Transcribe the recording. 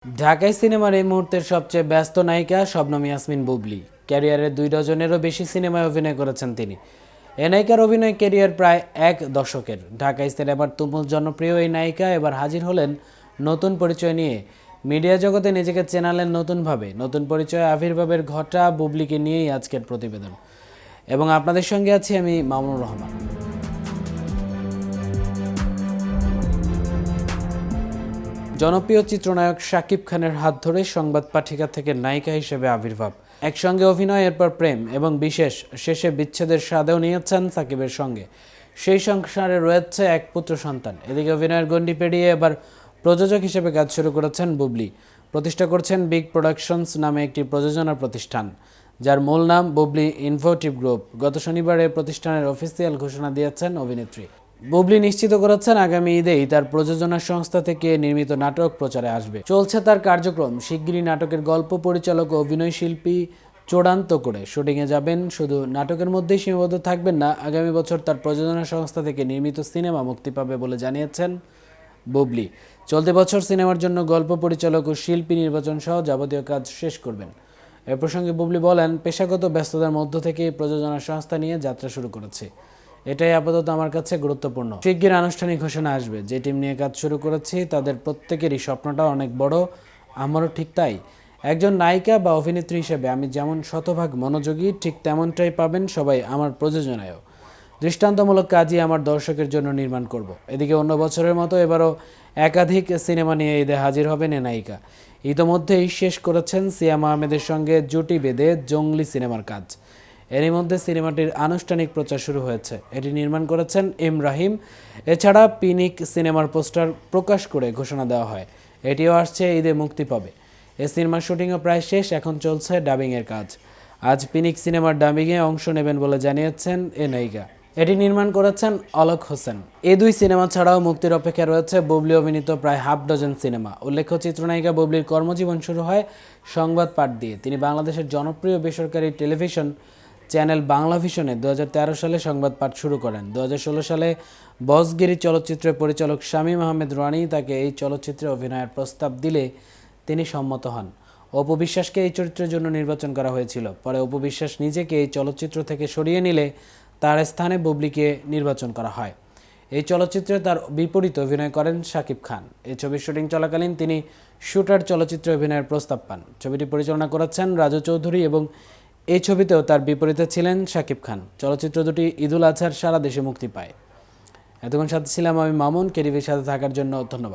ঢাকাই সিনেমার এই মুহূর্তের সবচেয়ে ব্যস্ত নায়িকা শবনম ইয়াসমিন বুবলী। ক্যারিয়ারের 2 ডজনেরও বেশি সিনেমায় অভিনয় করেছেন তিনি। এ নায়িকার অভিনয় ক্যারিয়ার প্রায় 1 দশকের। ঢাকাই সিনেমার তুমুল জনপ্রিয় এই নায়িকা এবার হাজির হলেন নতুন পরিচয় নিয়ে। মিডিয়া জগতে নিজেকে চেনালেন নতুনভাবে। নতুন পরিচয়ে আবির্ভাবের ঘটা বুবলীকে নিয়েই আজকের প্রতিবেদন, এবং আপনাদের সঙ্গে আছি আমি মামুনুর রহমান। জনপ্রিয় চিত্রনায়ক শাকিব খানের হাত ধরে সংবাদ পাঠিকা থেকে নায়িকা হিসেবে আবির্ভাব। একসঙ্গে অভিনয়, এরপর প্রেম এবং বিশেষ শেষে বিচ্ছেদের স্বাদেও নিয়েছেন সাকিবের সঙ্গে। সেই সংসারে রয়েছে এক পুত্র সন্তান। এদিকে অভিনয়ের গণ্ডি পেরিয়ে এবার প্রযোজক হিসেবে কাজ শুরু করেছেন বুবলী। প্রতিষ্ঠা করছেন বিগ প্রোডাকশনস নামে একটি প্রযোজনা প্রতিষ্ঠান, যার মূল নাম বুবলী ইনভোটিভ গ্রুপ। গত শনিবার এই প্রতিষ্ঠানের অফিসিয়াল ঘোষণা দিয়েছেন অভিনেত্রী। বুবলী নিশ্চিত করেছেন আগামী ঈদেই তার প্রযোজনা সংস্থা থেকে নির্মিত নাটক প্রচারে আসবে। চলছে তার কার্যক্রম। শিগগিরই নাটকের গল্প পরিচালক ও অভিনয় শিল্পী চূড়ান্ত করে শুটিংয়ে যাবেন। শুধু নাটকের মধ্যেই সীমাবদ্ধ থাকবেন না, আগামী বছর তার প্রযোজনা সংস্থা থেকে নির্মিত সিনেমা মুক্তি পাবে বলে জানিয়েছেন বুবলী। চলতি বছর সিনেমার জন্য গল্প পরিচালক ও শিল্পী নির্বাচন সহ যাবতীয় কাজ শেষ করবেন। এ প্রসঙ্গে বুবলী বলেন, পেশাগত ব্যস্ততার মধ্য থেকে প্রযোজনা সংস্থা নিয়ে যাত্রা শুরু করেছে। এটাই আপাতত আমার কাছে গুরুত্বপূর্ণ। শিগগির আনুষ্ঠানিক ঘোষণা আসবে। যে টিম নিয়ে কাজ শুরু করেছি তাদের প্রত্যেকেরই স্বপ্নটা অনেক বড়, আমারও ঠিক তাই। একজন নায়িকা বা অভিনেত্রী হিসেবে আমি যেমন শতভাগ মনোযোগী, ঠিক তেমনটাই পাবেন সবাই আমার প্রযোজনায়ও। দৃষ্টান্তমূলক কাজই আমার দর্শকের জন্য নির্মাণ করব। এদিকে অন্য বছরের মতো এবারও একাধিক সিনেমা নিয়ে ঈদে হাজির হবেন এ নায়িকা। ইতোমধ্যেই শেষ করেছেন সিয়াম আহমেদের সঙ্গে জুটি বেঁধে জঙ্গলি সিনেমার কাজ। এরই মধ্যে সিনেমাটির আনুষ্ঠানিক প্রচার শুরু হয়েছে। এটি নির্মাণ করেছেন এম রাহিম। এছাড়া পিনিক সিনেমার পোস্টার প্রকাশ করে ঘোষণা দেওয়া হয়, এটিও আসছে ঈদে মুক্তি পাবে। এই সিনেমার শুটিংও প্রায় শেষ, এখন চলছে ডাবিংয়ের কাজ। আজ পিনিক সিনেমার ডাবিংয়ে অংশ নেবেন বলে জানিয়েছেন এ নায়িকা। এটি নির্মাণ করেছেন অলোক হোসেন। এই 2 সিনেমা ছাড়াও মুক্তির অপেক্ষায় রয়েছে বুবলী অভিনীত প্রায় হাফ ডজন সিনেমা। উল্লেখ্য, চিত্রনায়িকা বুবলীর কর্মজীবন শুরু হয় সংবাদ পাঠ দিয়ে। তিনি বাংলাদেশের জনপ্রিয় বেসরকারি টেলিভিশন চ্যানেল বাংলাভিশনে 2013 সালে সংবাদ পাঠ শুরু করেন। 2016 সালে বসগিরি চলচ্চিত্রের পরিচালক শামীম আহমেদ রানী তাকে এই চলচ্চিত্রে অভিনয়ের প্রস্তাব দিলে তিনি সম্মত হন। অপু বিশ্বাসকে এই চরিত্রের জন্য নির্বাচন করা হয়েছিল। পরে অপু বিশ্বাস নিজেকে এই চলচ্চিত্র থেকে সরিয়ে নিলে তার স্থানে বুবলীকে নির্বাচন করা হয়। এই চলচ্চিত্রে তার বিপরীতে অভিনয় করেন শাকিব খান। এই ছবির শুটিং চলাকালীন তিনি শুটার চলচ্চিত্রে অভিনয়ের প্রস্তাব পান। ছবিটি পরিচালনা করেছেন রাজু চৌধুরী এবং এই ছবিতেও তার বিপরীতে ছিলেন শাকিব খান। চলচ্চিত্র দুটি ঈদুল আজহার সারা দেশে মুক্তি পায়। এতক্ষণ সাথে ছিলাম আমি মামুন। কেটিভির সাথে থাকার জন্য ধন্যবাদ।